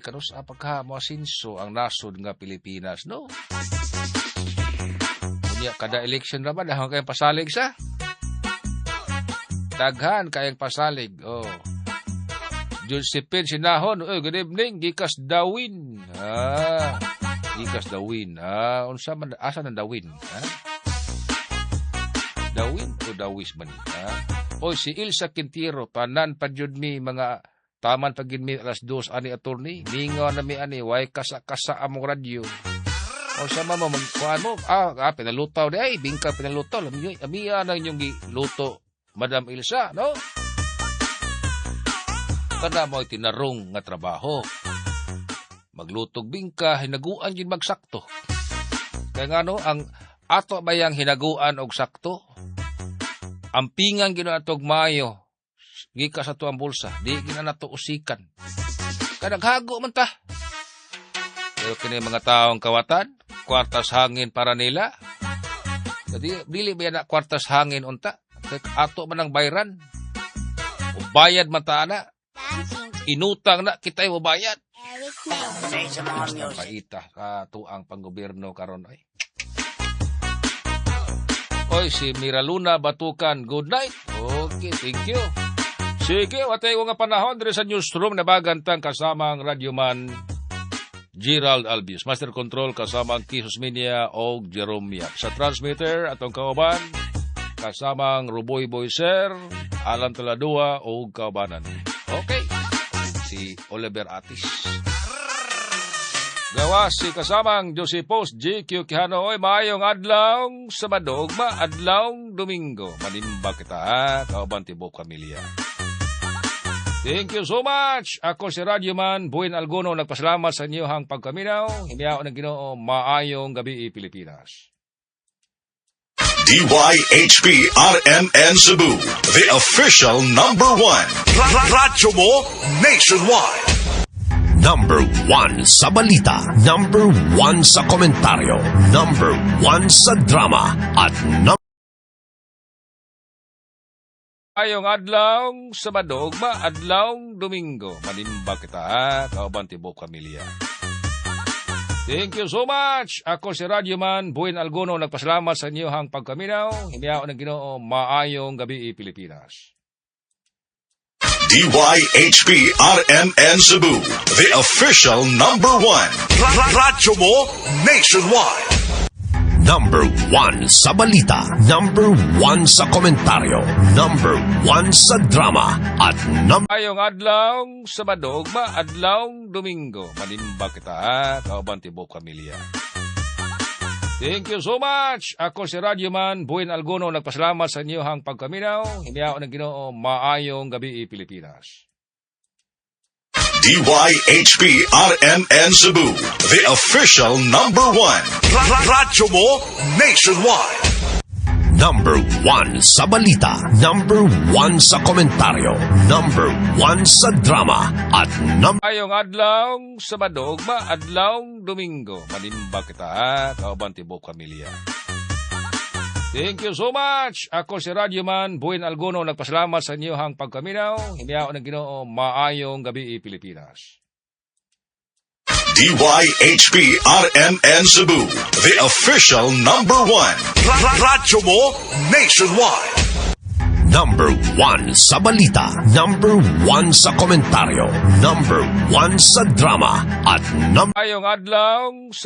kanus apagka masinso ang nasod nga Pilipinas, no? Kunya, kada election naman, dahon kayong pasalig sa? Daghan kayong pasalig, oh. Josephine Sinahon, good evening, Gikas Dawin. Gikas Dawin. Unsa man, asa ng Dawin? Dawin o Dawis man? O si Ilsa Quintero, tanan pa jud mi mga taman pagin mi alas 2 ani attorney. Mingaw na mi ani, way kasa-kasa among radyo. O sa mo, kuhaan mo, pinalutaw di, ay, bingka pinalutaw. Amiya na inyong giluto, Madam Ilsa, no? Kada mo tinarong nga trabaho. Maglutog bingka, hinaguan yun magsakto. Kaya nga no, ang ato bayang hinaguan og sakto, ang pingang ginatog mayo, gika sa tuang bulsa, di ginanato usikan. Kadaghago man ta. Pero kini mga taong kawatan, kwartas hangin para nila. Jadi, dili ba yan na kwartas hangin unta? Ato man ang bayran. O bayad man ta na. Inutang na kita'y mabayad. Basta paita kato ang panggobyerno karon ay. Oy, si Mira Luna Batukan, good night. Okay, thank you. Sige, watay ko nga panahon diri sa newsroom na bagantang kasama ang radyoman Gerald Albius. Master Control kasama ang Kisos Minia o Jerome Yap. Sa transmitter atong kauban kasama ang Ruboy Boyser, Alan Taladua o kaubanan. Okay. Si Oliver Atis. Gawa si kasamang Josepos GQ Quijano. Oy, maayong adlaw sa Madogma, adlaw Domingo. Manimba kita, kauban tibok pamilya. Thank you so much. Ako si Radyoman Buin Alguno, nagpasalamat sa inyo hang pagkaminaw. Hiniao ng Ginoo, maayong gabi Pilipinas. DYHP RMN Cebu, the official #1. Radyo mo nationwide. #1 sa balita, #1 sa komentaryo, #1 sa drama, at Ayong adlaw sa Madogma, adlaw Domingo. Manimba kita, kauban tibok pamilya. Thank you so much. Ako si Radyoman Buin Alguno, nagpasalamat sa inyo hang pagkaminaw. Hiniao ng Ginoo, maayong gabi Pilipinas. DYHP RMN Cebu, the official #1. Radyo mo nationwide. #1 sa balita, #1 sa komentaryo, #1 sa drama, at Ayong adlaw sa Madogma, adlaw Domingo. Manimba kita, kauban tibok pamilya. Thank you so much. Ako si Radyoman Buin Alguno, nagpasalamat sa inyo hang pagkaminaw. Hiniao ng Ginoo, maayong gabi Pilipinas. DYHP RMN Cebu, the official #1. Radyo mo nationwide. #1 sa balita, #1 sa komentaryo, #1 sa drama, at Ayong adlaw sa Madogma, adlaw Domingo. Manimba kita, kauban tibok pamilya. Thank you so much. Ako si Radyoman Buin Alguno, nagpasalamat sa inyo hang pagkaminaw. Hiniao ng Ginoo, maayong gabi Pilipinas. DYHP RMN Cebu, the official #1. Radyo mo nationwide. #1 sa balita, #1 sa komentaryo, #1 sa drama, at Ayong adlaw